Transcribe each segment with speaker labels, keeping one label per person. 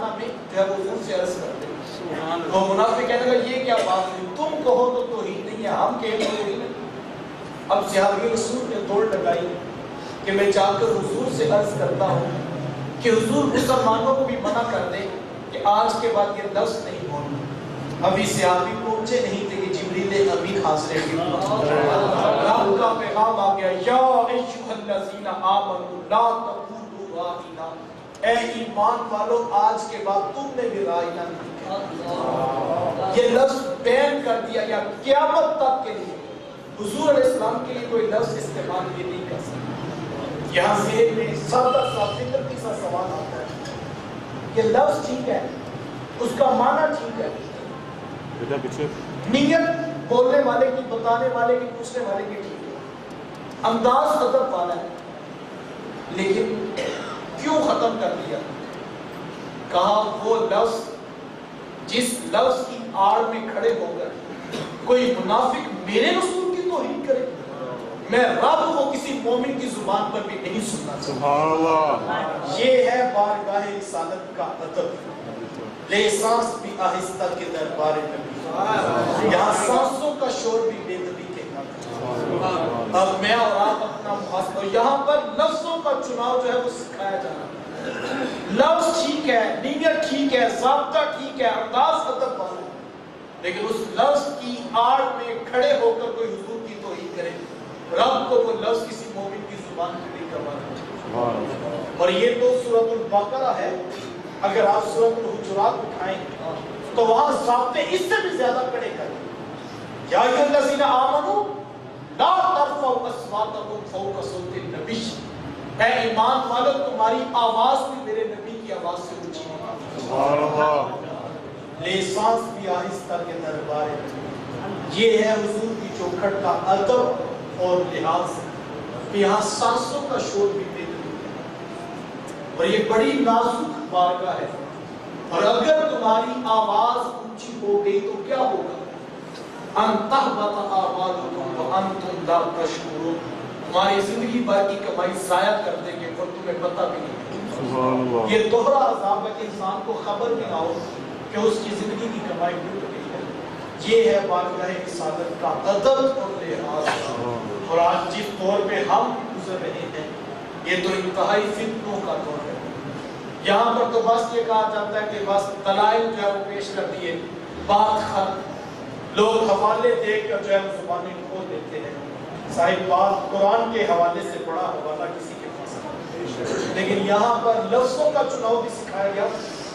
Speaker 1: میں جو ہے وہ حضور سے عرض کرتے ہیں وہ منافق کہنے لگا یہ کیا بات ہے تم کہو تو توحید نہیں ہے ہم کہیں تو توحید نہیں۔ اب صحابی رسول نے دوڑ لگائی کہ میں جا کر حضور سے عرض کرتا ہوں کہ حضور مسلمانوں کو بھی منع کر دیں کہ آج کے بعد یہ لفظ نہیں بولنا۔ ابھی صحابی پہنچے نہیں تھے کہ جبریل امین حاضر ہیں رب کا پیغام آ گیا یا ایھا الذین آمنوا لا تقولوا راعنا، اے ایمان والو آج کے بعد تم نے بھی راعنا نہیں کہا۔ یہ لفظ بین کر دیا یا قیامت تک کے لیے حضور علیہ السلام کے لیے کوئی لفظ استعمال یہ نہیں کر سکتا۔ یہاں ذہن میں سادہ سا فطرتی سا سوال آتا ہے یہ لفظ ٹھیک ہے اس کا معنی ٹھیک ہے، نیت بولنے والے کی بتانے والے کی پوچھنے والے کی ٹھیک ہے، انداز ادب والا ہے، لیکن کیوں ختم کر دیا؟ کہا وہ لفظ جس لفظ کی آڑ میں کھڑے ہو کر کوئی منافق میرے رسول کی توہین کرے میں رب کو کسی مومن کی زبان پر بھی نہیں سننا چاہتا۔ یہ ہے بارگاہ رسالت کا ادب، لے سانس بھی آہستہ کے دربار نبی، یہاں سانسوں کا شور بھی بے ادبی کے حق۔ اب میں اور آپ اپنا محاسبہ، یہاں پر لفظوں کا چناؤ جو ہے وہ سکھایا جا رہا ہے۔ لفظ ٹھیک ہے، نیت ٹھیک ہے، ضابطہ ٹھیک ہے، انداز ادب والا ہے، لیکن اس لفظ کی آڑ میں کھڑے ہو کر کوئی حضور کی توہین کرے، رب کو وہ لفظ کسی مومن کی زبان پہ نہیں کروانا۔ اور یہ تو سورۃ البقرہ ہے، اگر آپ سورۃ الحجرات اٹھائیں تو وہاں ضابطے اس سے بھی زیادہ کڑے کریں۔ یا ایھا الذین آمنوا لا ترفعوا اصواتکم فوق صوت النبی، اے ایمان والو تمہاری آواز بھی میرے نبی کی آواز سے اونچی نہیں، لے سانس بھی آہستہ کے دربار نبی۔ یہ ہے حضور کی چوکھٹ کا ادب اور لحاظ کہ یہاں سانسوں کا شور بھی بے ادبی ہے، اور یہ بڑی نازک بارگاہ ہے، اور اگر تمہاری آواز اونچی ہو گئی تو کیا ہوگا؟ ان تحبط اعمالکم وانتم لا تشعرون، تمہاری زندگی بھر کی کمائی ضائع کر دیں گے اور تمہیں پتہ بھی نہیں۔ یہ دوہرا عذاب ہے کہ انسان کو خبر بھی نہ ہو کہ اس کی زندگی کی کمائی ڈوب گئی ہے۔ یہ ہے بارگاہ رسالت کا ادب اور لحاظ۔ اور آج جس دور پہ ہم گزر رہے ہیں یہ تو انتہائی فتنوں کا دور ہے۔ یہاں پر تو بس یہ کہا جاتا ہے کہ بس دلائل جو ہے وہ پیش کر دیے، بات ختم، لوگ حوالے دے کر جو ہے زبانیں کھول دیتے ہیں۔ صاحب بات قرآن کے حوالے سے بڑا حوالہ کسی کے پاس نہیں، لیکن یہاں پر لفظوں کا چناؤ بھی سکھایا گیا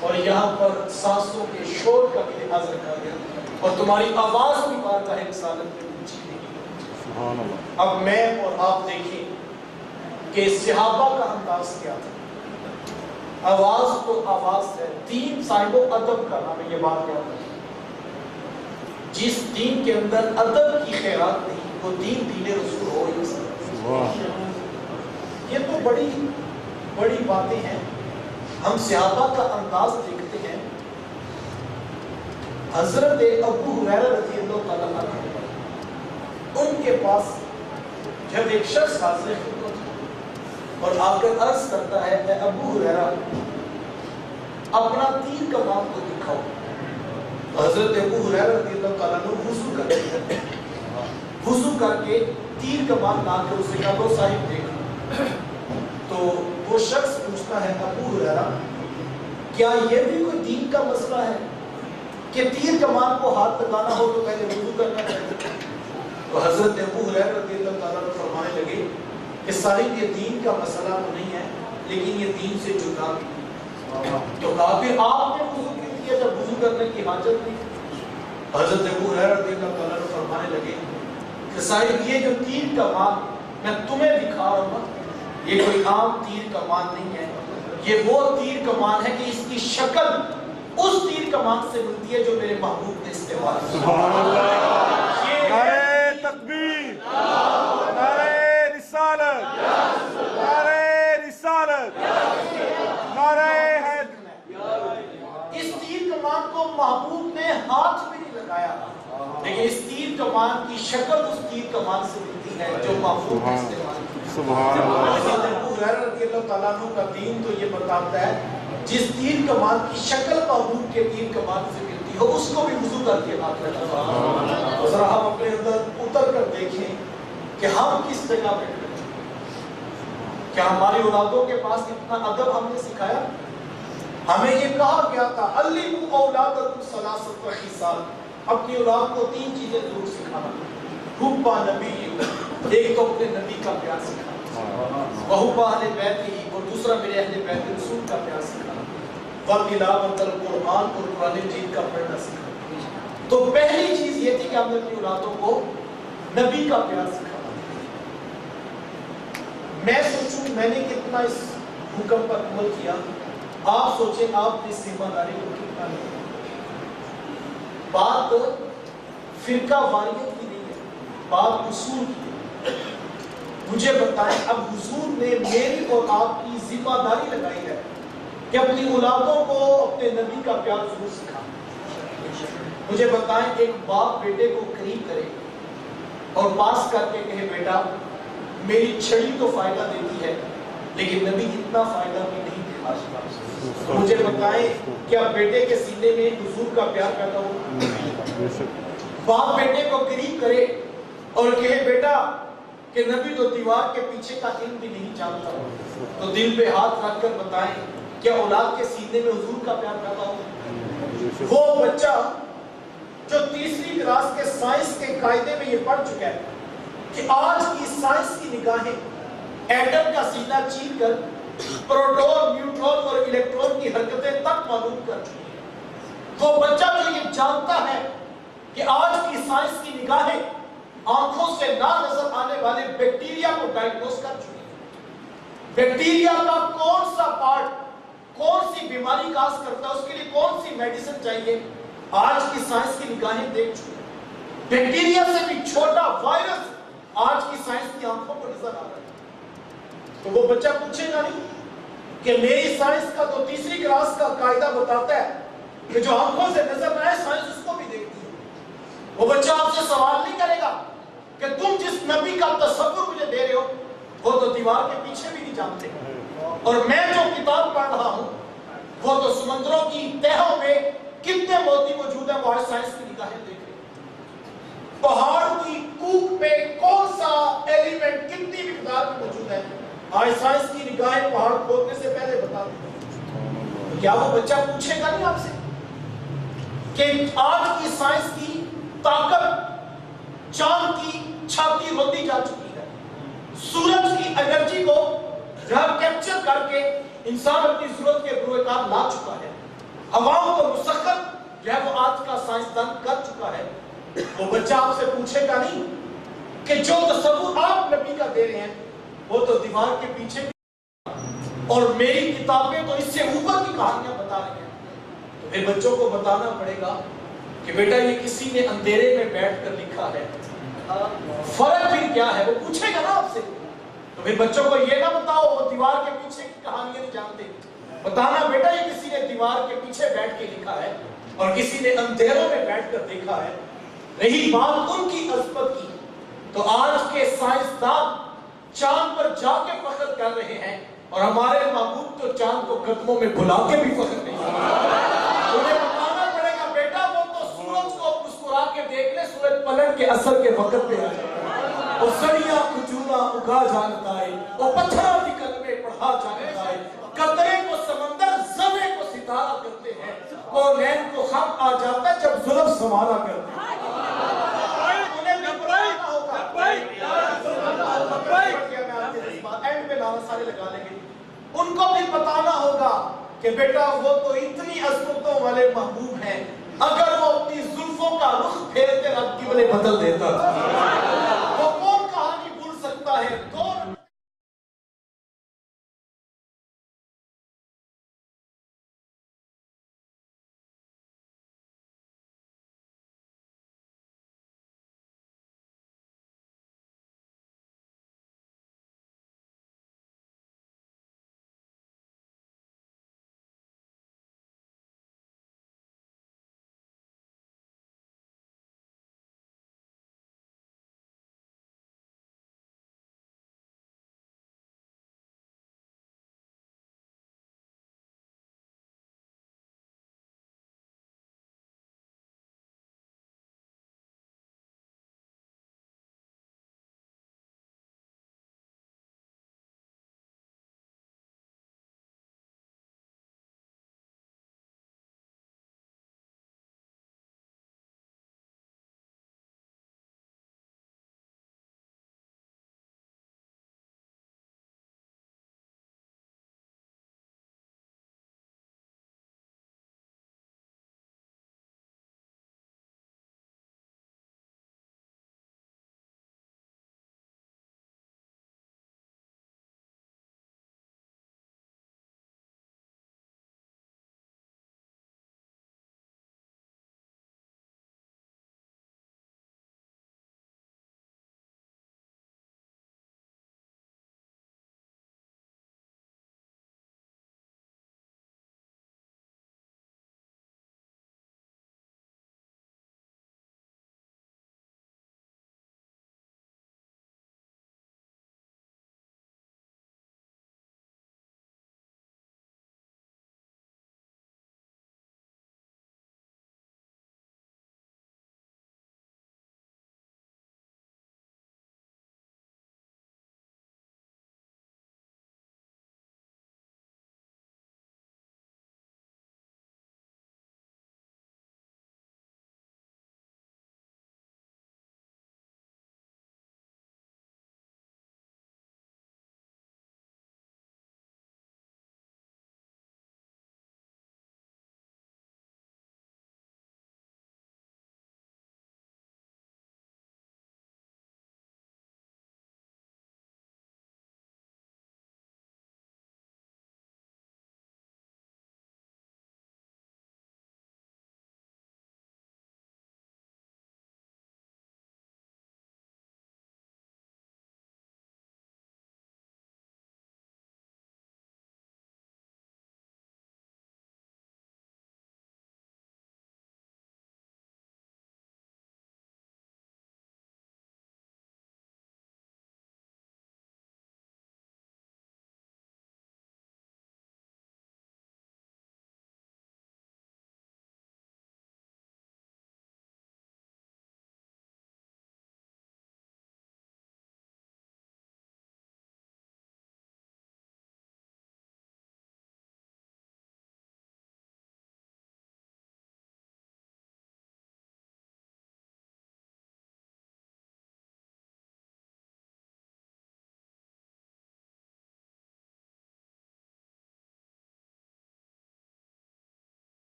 Speaker 1: اور یہاں پر سانسوں کے شور کا بھی لحاظ رکھا گیا، اور تمہاری آواز بھی بارگاہ رسالت میں اونچی نہیں۔ اب میں اور آپ دیکھیں کہ صحابہ کا انداز کیا تھا۔ آواز تو آواز ہے، دین صاحب و ادب کا نام ہے، یہ بات یاد رکھیں۔ جس دین کے اندر ادب کی خیرات نہیں وہ دین دین رسول ہو ہی سکتا۔ یہ تو بڑی بڑی باتیں ہیں۔ ہم صحابہ کا انداز دیکھتے ہیں، حضرت ابو ہریرہ رضی اللہ تعالیٰ عنہ ان کے پاس جب ایک شخص حاضر اور آ کر عرض کرتا ہے اے ابو ہریرہ اپنا تیر کمان کو دکھاؤ، حضرت ابو ہریرہ رضی اللہ تعالیٰ عنہ وضو کر کے تیر کمان لا کے اسے کہا لو صاحب دیکھو۔ تو وہ شخص پوچھتا ہے ابو ہریرہ کیا یہ بھی کوئی دین کا مسئلہ ہے کہ تیر کمان کو ہاتھ لگانا ہو تو پہلے وضو کرنا چاہیے؟ تو حضرت ابو ہریرہ رضی اللہ تعالیٰ عنہ فرمانے لگے کہ صاحب یہ دین کا مسئلہ تو نہیں ہے لیکن یہ دین سے جدا بھی ہے۔ تو کہا پھر آپ نے وضو کیوں کیا جب وضو کرنے کی حاجت نہیں؟ حضرت ابو ہریرہ رضی اللہ تعالیٰ عنہ فرمانے لگے کہ صاحب یہ جو تیر کمان میں تمہیں دکھا رہا ہوں نا یہ کوئی عام تیر کمان نہیں ہے، یہ وہ تیر کمان ہے کہ اس کی شکل اس تیر کمان سے ملتی ہے جو میرے محبوب نے استعمال کی۔
Speaker 2: سبحان اللہ، نعرہ تکبیر، نعرہ رسالت، نعرہ رسالت، نعرہ حیدر۔
Speaker 1: اس تیر کمان کو محبوب نے ہاتھ بھی نہیں لگایا، لیکن اس تیر کمان کی شکل اس تیر کمان سے ملتی ہے جو محبوب نے استعمال کی۔
Speaker 2: سبحان اللہ۔
Speaker 1: حضرت ابو ہریرہ رضی اللہ تعالیٰ عنہ کا دین تو یہ بتاتا ہے جس تیر کمان کی شکل محبوب کے تیر کمان سے ملتی ہو اس کو بھی وضو کر کے ہاتھ لگانا. تو ذرا ہم اپنے اندر اتر کر دیکھیں کہ ہم کس جگہ پہ کھڑے ہیں. کیا ہماری اولادوں کے پاس اتنا ادب ہم نے سکھایا؟ ہمیں یہ کہا گیا تھا علموا اولادکم ثلاثۃ خصال، اپنی اولاد کو 3 چیزیں ضرور سکھانا. حب نبی، ایک تو اپنے نبی کا پیار سکھانا، وحب اہل بیت ہی، اور دوسرا میرے اہل بیت رسول کا پیار سکھانا، وتلاوۃ القرآن، اور قرآن مجید کا پڑھنا سکھانا. تو پہلی چیز یہ تھی کہ ہم نے اپنی اولادوں کو نبی کا پیار سکھانا. میں سوچوں میں نے کتنا اس حکم پر عمل کیا، آپ سوچیں آپ نے اس ذمہ داری کو کتنا لیا. بات فرقہ واریت کی نہیں ہے، بات اصول کی ہے. مجھے بتائیں اب حضور نے میری اور آپ کی ذمہ داری لگائی ہے کہ اپنی اولادوں کو اپنے نبی کا پیار ضرور سکھائیں. مجھے بتائیں ایک باپ بیٹے کو قریب کرے اور پاس کر کے کہے بیٹا میری چھڑی تو فائدہ دیتی ہے لیکن نبی اتنا فائدہ بھی نہیں دیتا. مجھے بتائیں کیا بیٹے کے سینے میں حضور کا پیار پیدا ہو؟ باپ بیٹے کو قریب کرے اور کہے بیٹا کہ نبی تو دیوار کے پیچھے کا علم بھی نہیں جانتا، تو دل پہ ہاتھ رکھ کر بتائیں کیا اولاد کے سینے میں حضور کا پیار پیدا ہو؟ وہ بچہ جو 3ری کلاس کے سائنس کے قاعدے میں یہ پڑھ چکا ہے کہ آج کی سائنس کی نگاہیں ایٹم کا سینہ چیر کر پروٹون، نیوٹرون اور الیکٹرون کی حرکتیں تک معلوم کر چکی ہے. وہ بچہ جو یہ جانتا ہے کہ آج کی سائنس کی نگاہیں آنکھوں سے نہ نظر آنے والے بیکٹیریا کو ڈائگنوز کر چکی ہے. بیکٹیریا کا کون سا پارٹ کون سی بیماری کاز کرتا ہے، اس کے لیے کون سی میڈیسن چاہیے، آج کی سائنس کی نگاہیں دیکھ چکی ہے. بیکٹیریا سے بھی چھوٹا وائرس آج کی سائنس کی آنکھوں کو نظر آ رہا ہے. تو وہ بچہ پوچھے گا نہیں کہ میری سائنس کا تو 3ری کلاس کا قاعدہ بتاتا ہے کہ جو آنکھوں سے نظر نہ آئے سائنس اس کو بھی دیکھتی ہے. وہ بچہ آپ سے سوال نہیں کرے گا کہ تم جس نبی کا تصور مجھے دے رہے ہو وہ تو دیوار کے پیچھے بھی نہیں جانتے، اور میں جو کتاب پڑھ رہا ہوں وہ تو سمندروں کی تہوں میں کتنے موتی موجود ہیں وہ آج سائنس کی نگاہیں دیکھ رہے ہیں. پہاڑ کی کوک پہ کون سا ایلیمنٹ کتنی مقدار میں موجود ہے آج سائنس کی نگاہیں پہاڑ کھودنے سے پہلے بتا دیں. کیا وہ بچہ پوچھے گا نہیں آپ سے کہ آج کی سائنس کی طاقت چاند کی چھاتی روندی جا چکی ہے، سورج کی انرجی کو جب کیپچر کر کے انسان اپنی ضرورت کے بروئے کار لا چکا ہے، ہواؤں کو مسخر جو ہے وہ آج کا سائنسدان کر چکا ہے. وہ بچہ آپ سے پوچھے گا نہیں کہ جو تصور آپ نبی کا دے رہے ہیں وہ تو دیوار کے پیچھے اور میری کتابیں تو اس سے اوپر کی کہانیاں بتا رہی ہیں. تو پھر بچوں کو بتانا پڑے گا کہ بیٹا یہ کسی نے اندھیرے میں بیٹھ کر لکھا ہے، فرق بھی کیا ہے، وہ پوچھے گا نا آپ سے. تو پھر بچوں کو یہ نہ بتاؤ وہ دیوار کے پیچھے کی کہانیاں نہیں جانتے، بتانا بیٹا یہ کسی نے دیوار کے پیچھے بیٹھ کے لکھا ہے اور کسی نے اندھیروں میں بیٹھ کر دیکھا ہے. رہی بات ان کی عظمت کی تو آج کے سائنسدان چاند پر جا کے فخر کر رہے ہیں اور ہمارے محبوب تو چاند کو قدموں میں بھلا کے بھی فخر نہیں کر رہے. انہیں بتانا پڑے گا بیٹا وہ تو سورج کو مسکرا کے دیکھ لے، سورج پلٹ کے اثر کے وقت پہ آ جائے. وہ سڑیاں کھجورا اگا جانتا ہے، وہ پتھروں کی کلمے پڑھا جانتا ہے، قطرے کو سمندر زمے کو ستارہ کرتے ہیں، کونین کو خم آ جاتا ہے جب ظلم سنوارا کرتے ہیں. ان کو بھی بتانا ہوگا کہ بیٹا وہ تو اتنی عظمتوں والے محبوب ہیں، اگر وہ اپنی زلفوں کا رخ پھیرتے رب کی بلے بدل دیتا تھا.